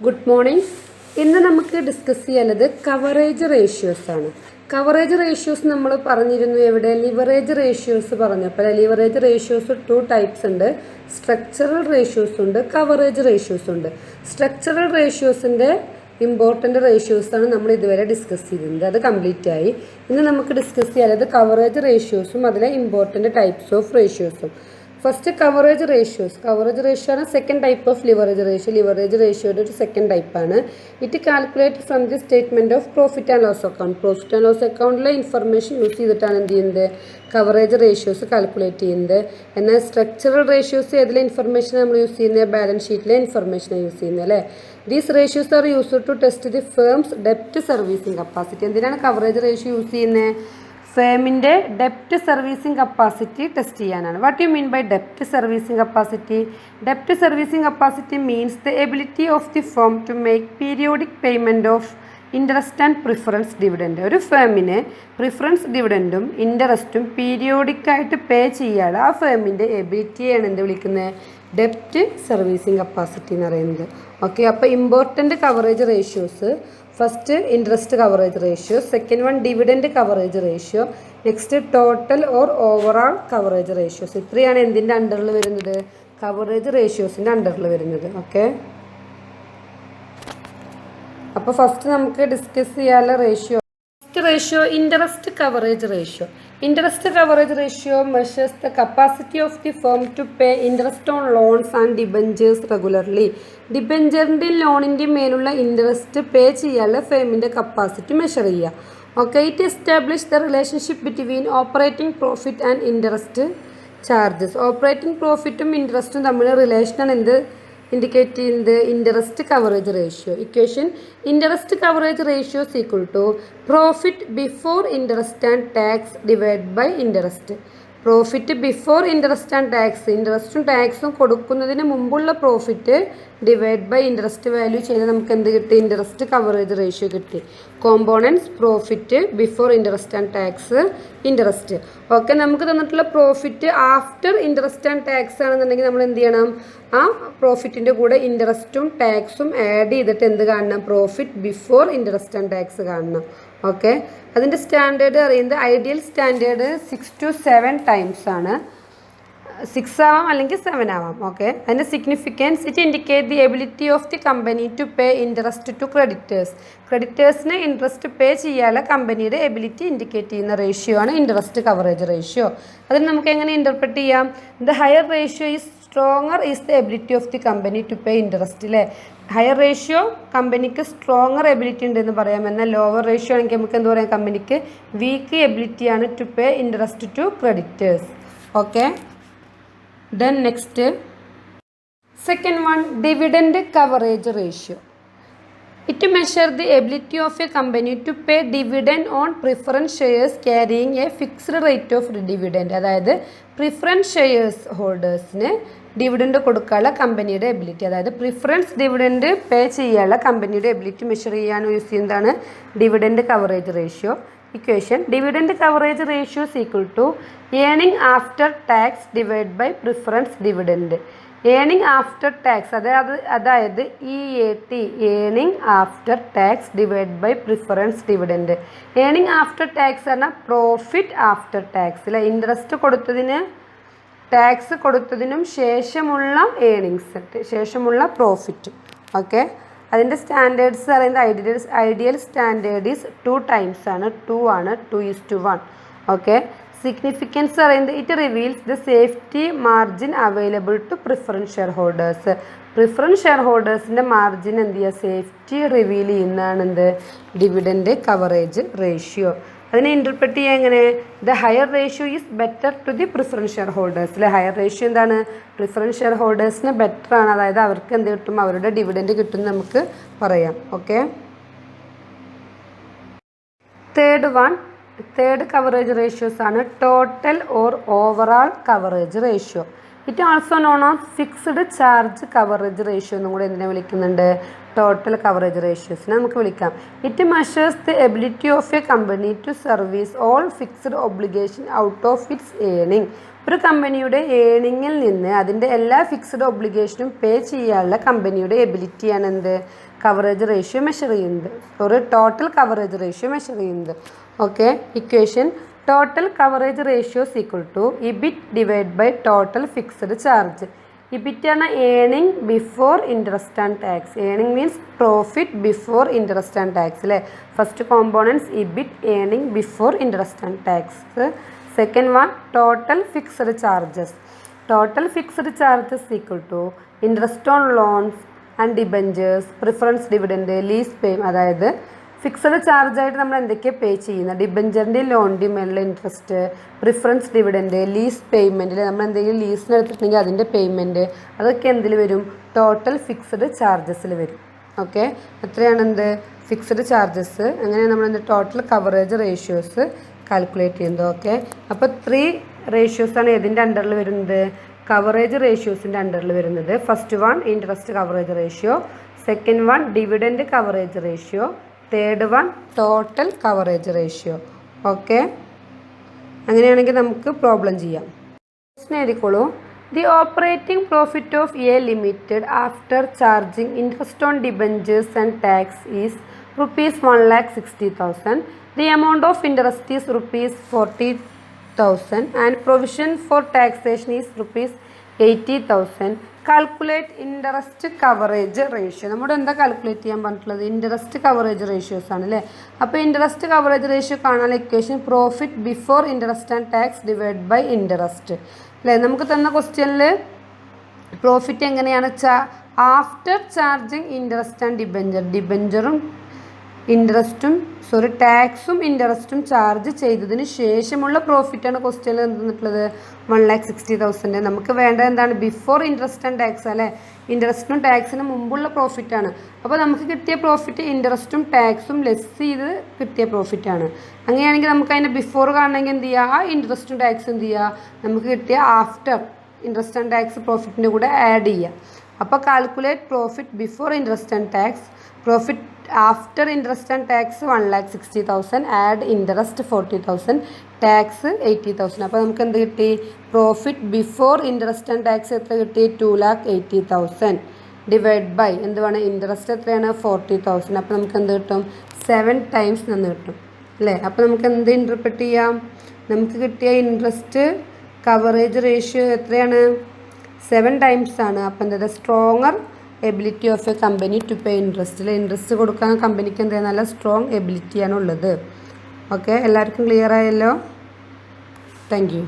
Good morning. ഇന്ന് നമുക്ക് discuss ചെയ്യാനുള്ളത് കവറേജ് റേഷ്യോസ് ആണ്. കവറേജ് റേഷ്യോസ് നമ്മൾ പറഞ്ഞിരുന്നു എവിടെ? ലിവറേജ് റേഷ്യോസ് പറഞ്ഞപ്പോൾ ലിവറേജ് റേഷ്യോസ് 2 ടൈപ്സ് ഉണ്ട്. സ്ട്രക്ചറൽ റേഷ്യോസ് ഉണ്ട്, കവറേജ് റേഷ്യോസ് ഉണ്ട്. സ്ട്രക്ചറൽ റേഷ്യോസിൻ്റെ ഇമ്പോർട്ടൻ്റ് റേഷ്യോസാണ് നമ്മൾ ഇതുവരെ ഡിസ്കസ് ചെയ്തിരുന്നത്. അത് കംപ്ലീറ്റ് ആയി. ഇന്ന് നമുക്ക് ഡിസ്കസ് ചെയ്യാനുള്ളത് കവറേജ് റേഷ്യോസും അതിലെ ഇമ്പോർട്ടൻ്റ് ടൈപ്സ് ഓഫ് റേഷ്യോസും. First coverage ratios. Coverage ratio ആണ് second type of leverage ratio. Leverage റേഷ്യോയുടെ ഒരു സെക്കൻഡ് ടൈപ്പാണ്. It calculate from the statement of profit and loss account. Profit and loss അക്കൗണ്ടിലെ ഇൻഫർമേഷൻ യൂസ് ചെയ്തിട്ടാണ് എന്ത് ചെയ്യുന്നത്? കവറേജ് റേഷ്യോസ് കാൽക്കുലേറ്റ് ചെയ്യുന്നത്. എന്നാൽ സ്ട്രക്ചറൽ റേഷ്യോസ് ഏതിലെ ഇൻഫർമേഷൻ നമ്മൾ യൂസ് ചെയ്യുന്നത്? ബാലൻസ് ഷീറ്റിലെ ഇൻഫർമേഷനാണ് യൂസ് ചെയ്യുന്നത് അല്ലേ? These ratios are used to test the firm's ഡെപ്റ്റ് servicing capacity. എന്തിനാണ് കവറേജ് റേഷ്യോ യൂസ് ചെയ്യുന്നത്? ഫേമിൻ്റെ ഡെപ്റ്റ് സർവീസിങ് കപ്പാസിറ്റി ടെസ്റ്റ് ചെയ്യാനാണ്. What you mean by ഡെപ്റ്റ് servicing capacity? ഡെപ്റ്റ് servicing capacity means the ability of the firm to make periodic payment of interest and preference dividend. ഒരു ഫേമിന് preference ഡിവിഡൻറ്റും ഇൻട്രസ്റ്റും പീരിയോഡിക്കായിട്ട് പേ ചെയ്യാതെ ആ ഫേമിൻ്റെ എബിലിറ്റിയാണ് എന്ത് വിളിക്കുന്നത്? ഡെപ്റ്റ് servicing capacity എന്ന് പറയുന്നത്. Okay, അപ്പോൾ important coverage ratios: first interest coverage ratio, second one dividend coverage ratio, next total or overall coverage ratios. ഇത്രയാണ് എന്തിൻ്റെ അണ്ടറിൽ വരുന്നത്? കവറേജ് റേഷ്യോസിൻ്റെ അണ്ടറിൽ വരുന്നത്. ഓക്കെ, അപ്പോൾ ഫസ്റ്റ് നമുക്ക് ഡിസ്കസ് ചെയ്യാനുള്ള ratio. First ratio interest coverage ratio. Interest coverage ratio measures the capacity of the firm to pay interest on loans and debentures regularly. ഡിബെഞ്ചറിൻ്റെ ലോണിൻ്റെ മേലുള്ള ഇൻട്രസ്റ്റ് പേ ചെയ്യാനുള്ള ഫേമിൻ്റെ കപ്പാസിറ്റി മെഷർ ചെയ്യുക. Okay, it establish the relationship between operating profit and interest charges. Operating പ്രോഫിറ്റും ഇൻട്രസ്റ്റും തമ്മിൽ റിലേഷനാണ് എന്ത് ഇൻഡിക്കേറ്റ് ചെയ്യുന്നത്? Interest coverage ratio. Equation: interest coverage ratio is equal to profit before interest and tax divide by interest. Profit before interest and tax, ഇൻട്രസ്റ്റും ടാക്സും കൊടുക്കുന്നതിന് മുമ്പുള്ള profit divide by interest value ചെയ്ത് നമുക്ക് എന്ത് കിട്ടി? ഇൻട്രസ്റ്റ് കവറേജ് റേഷ്യോ കിട്ടി. Components: profit before interest and tax, interest. Okay, നമുക്ക് തന്നിട്ടുള്ള profit after interest and tax ആണെന്നുണ്ടെങ്കിൽ നമ്മൾ എന്ത് ചെയ്യണം? ആ പ്രോഫിറ്റിൻ്റെ കൂടെ ഇൻട്രസ്റ്റും ടാക്സും ആഡ് ചെയ്തിട്ട് എന്ത് കാണണം? Profit before interest and tax കാണണം. ഓക്കെ, അതിൻ്റെ സ്റ്റാൻഡേർഡ് അറിയുന്നത് ഐഡിയൽ സ്റ്റാൻഡേർഡ് 6 to 7 ടൈംസ് ആണ്. 6 ആവാം അല്ലെങ്കിൽ 7 ആവാം. ഓക്കെ, അതിൻ്റെ significance: it indicate the ability of the company to pay interest to creditors. ക്രെഡിറ്റേഴ്സിന് ഇൻട്രസ്റ്റ് പേ ചെയ്യാനുള്ള കമ്പനിയുടെ എബിലിറ്റി ഇൻഡിക്കേറ്റ് ചെയ്യുന്ന റേഷ്യോ ആണ് ഇൻട്രസ്റ്റ് കവറേജ് റേഷ്യോ. അതിന് നമുക്ക് എങ്ങനെ ഇൻ്റർപ്രറ്റ് ചെയ്യാം? The higher ratio is stronger is the ability of the company to pay interest. അല്ലേ, ഹയർ റേഷ്യോ കമ്പനിക്ക് സ്ട്രോങ്ങർ എബിലിറ്റി ഉണ്ടെന്ന് പറയാം. എന്നാൽ ലോവർ റേഷ്യോ ആണെങ്കിൽ നമുക്ക് എന്ത് പറയാം? കമ്പനിക്ക് വീക്ക് എബിലിറ്റിയാണ് to pay interest to creditors. Okay, then next second one dividend coverage ratio. It measure the ability of a company to pay dividend on preference shares carrying a fixed rate of dividend. അതായത് preference shares ഹോൾഡേഴ്സിന് dividend കൊടുക്കാനുള്ള കമ്പനിയുടെ ability, അതായത് preference dividend pay ചെയ്യാനുള്ള കമ്പനിയുടെ ability measure ചെയ്യാൻ use ചെയ്യുന്നതാണ് dividend coverage ratio. Equation: dividend coverage ratio is equal to earning after tax divide by preference dividend. Earning after tax അതായത് EAT, earning after tax divide by preference dividend. Earning after tax പറഞ്ഞാൽ profit after tax അല്ലെ, interest കൊടുത്തതിന് tax കൊടുത്തതിനും ശേഷമുള്ള earnings, ശേഷമുള്ള profit. Okay, അതിൻ്റെ standards പറയുന്നത് ideal standard is 2 times ആണ്. 2 ആണ്, 2:1. ഓക്കെ, സിഗ്നിഫിക്കൻസ് പറയുന്നത് it reveals the safety margin available to preference share holders. Preference share ഹോൾഡേഴ്സിൻ്റെ മാർജിൻ എന്ത് ചെയ്യുക? സേഫ്റ്റി റിവീൽ ചെയ്യുന്നതാണ് എന്ത്? Dividend coverage ratio. അതിനെ ഇൻ്റർപ്രറ്റ് ചെയ്യുക എങ്ങനെ? The higher ratio is better to the preference share holders. അല്ലെ, ഹയർ റേഷ്യോ എന്താണ്? പ്രിഫറൻസ് ഷെയർ ഹോൾഡേഴ്സിന് ബെറ്റർ ആണ്, അതായത് അവർക്ക് എന്ത് കിട്ടും? അവരുടെ ഡിവിഡൻഡ് കിട്ടും നമുക്ക് പറയാം. ഓക്കെ, തേർഡ് കവറേജ് റേഷ്യോസ് ആണ് total or overall coverage ratio. It also known as fixed charge coverage ratio എന്നും കൂടെ എന്തിനെ വിളിക്കുന്നുണ്ട്? ടോട്ടൽ കവറേജ് റേഷ്യോസിനെ നമുക്ക് വിളിക്കാം. It measures the ability of a company to service all fixed obligation out of its earning. ഒരു കമ്പനിയുടെ ഏണിങ്ങിൽ നിന്ന് അതിൻ്റെ എല്ലാ ഫിക്സ്ഡ് ഒബ്ലിഗേഷനും പേ ചെയ്യാനുള്ള കമ്പനിയുടെ എബിലിറ്റിയാണ് എന്ത് കവറേജ് റേഷ്യോ മെഷർ ചെയ്യുന്നത്, ഒരു ടോട്ടൽ കവറേജ് റേഷ്യോ മെഷർ ചെയ്യുന്നത്. Okay, equation total coverage ratio is equal to EBIT divided by total fixed charge. EBIT ആണ് earning before interest and tax. Earning means profit before interest and tax അല്ലേ. First components EBIT earning before interest and tax. Second one total fixed charges. Total fixed charges equal to interest on loans and debentures, preference dividend, lease pay. അതായത് fixed ചാർജായിട്ട് നമ്മൾ എന്തൊക്കെയാണ് പേ ചെയ്യുന്നത്, ഡിബഞ്ചറിൻ്റെയും ലോണിൻ്റെയും മേലുള്ള interest, preference dividend, lease പേയ്മെൻറ്റിൽ നമ്മൾ എന്തെങ്കിലും ലീസിന് എടുത്തിട്ടുണ്ടെങ്കിൽ അതിൻ്റെ പേയ്മെൻറ്റ്, അതൊക്കെ എന്തിൽ വരും ടോട്ടൽ ഫിക്സഡ് ചാർജസിൽ വരും. ഓക്കെ, അത്രയാണ് എന്ത് ഫിക്സഡ് ചാർജസ്. അങ്ങനെ നമ്മൾ എന്ത് ടോട്ടൽ കവറേജ് റേഷ്യോസ് കാൽക്കുലേറ്റ് ചെയ്യുന്നത്. ഓക്കെ, അപ്പോൾ 3 റേഷ്യോസാണ് ഏതിൻ്റെ അണ്ടറിൽ വരുന്നത് കവറേജ് റേഷ്യോസിൻ്റെ അണ്ടറിൽ വരുന്നത്. First one interest coverage ratio, second one dividend coverage ratio, third one total coverage ratio. Okay, അങ്ങനെയാണെങ്കിൽ നമുക്ക് പ്രോബ്ലം ചെയ്യാം. ക്വസ്റ്റ്യൻ എഴുതിക്കോളൂ. The operating profit of A limited after charging interest on debentures and tax is ₹1,60,000. The amount of interest is ₹40,000 and provision for taxation is ₹80,000. Calculate interest coverage ratio. നമ്മുടെ എന്താ calculate ചെയ്യാൻ പറഞ്ഞിട്ടുള്ളത് interest coverage ratios ആണ് അല്ലേ. അപ്പോൾ interest coverage ratio കാണാനുള്ള equation profit before interest and tax divide by interest അല്ലേ. നമുക്ക് തന്ന ക്വസ്റ്റ്യനിൽ പ്രോഫിറ്റ് എങ്ങനെയാണ് ആഫ്റ്റർ ചാർജിങ് ഇൻട്രസ്റ്റ് ആൻഡ് ഡിബഞ്ചറും ടാക്സും ഇൻട്രസ്റ്റും ചാർജ് ചെയ്തതിന് ശേഷമുള്ള പ്രോഫിറ്റാണ് ക്വസ്റ്റ്യനിൽ തന്നിട്ടുള്ളത് 1,60,000. നമുക്ക് വേണ്ടത് എന്താണ് ബിഫോർ ഇൻട്രസ്റ്റ് ആൻഡ് ടാക്സ് അല്ലേ. ഇൻട്രസ്റ്റിനും ടാക്സിനും മുമ്പുള്ള പ്രോഫിറ്റാണ്. അപ്പോൾ നമുക്ക് കിട്ടിയ പ്രോഫിറ്റ് ഇൻട്രസ്റ്റും ടാക്സും ലെസ് ചെയ്ത് കിട്ടിയ പ്രോഫിറ്റാണ്. അങ്ങനെയാണെങ്കിൽ നമുക്ക് അതിൻ്റെ ബിഫോർ കാണണമെങ്കിൽ എന്ത് ചെയ്യുക, ആ ഇൻട്രസ്റ്റും ടാക്സും എന്ത് ചെയ്യുക, നമുക്ക് കിട്ടിയ ആഫ്റ്റർ ഇൻട്രസ്റ്റ് ആൻഡ് ടാക്സ് പ്രോഫിറ്റിൻ്റെ കൂടെ ആഡ് ചെയ്യുക. അപ്പോൾ calculate profit before interest and tax, profit after interest and tax 1,60,000, add interest 40,000, tax 80,000. അപ്പോൾ നമുക്ക് എന്ത് കിട്ടി profit before interest and tax എത്ര കിട്ടി 2,80,000 ഡിവൈഡ് ബൈ എന്ത് വേണം ഇൻട്രസ്റ്റ് എത്രയാണ് 40,000. അപ്പോൾ നമുക്ക് എന്ത് കിട്ടും 7 ടൈംസ് നിന്ന് കിട്ടും അല്ലേ. അപ്പോൾ നമുക്ക് എന്ത് ഇൻറ്റർപ്രറ്റ് ചെയ്യാം, നമുക്ക് കിട്ടിയ ഇൻട്രസ്റ്റ് കവറേജ് റേഷ്യോ എത്രയാണ് 7 ടൈംസ് ആണ്. അപ്പോൾ എന്താ stronger ability of a company to pay ഇൻട്രസ്റ്റിൽ ഇൻട്രസ്റ്റ് കൊടുക്കാൻ കമ്പനിക്ക് എന്താ നല്ല സ്ട്രോങ് എബിലിറ്റിയാണ് ഉള്ളത്. ഓക്കെ, എല്ലാവർക്കും ക്ലിയർ ആയല്ലോ. Thank you.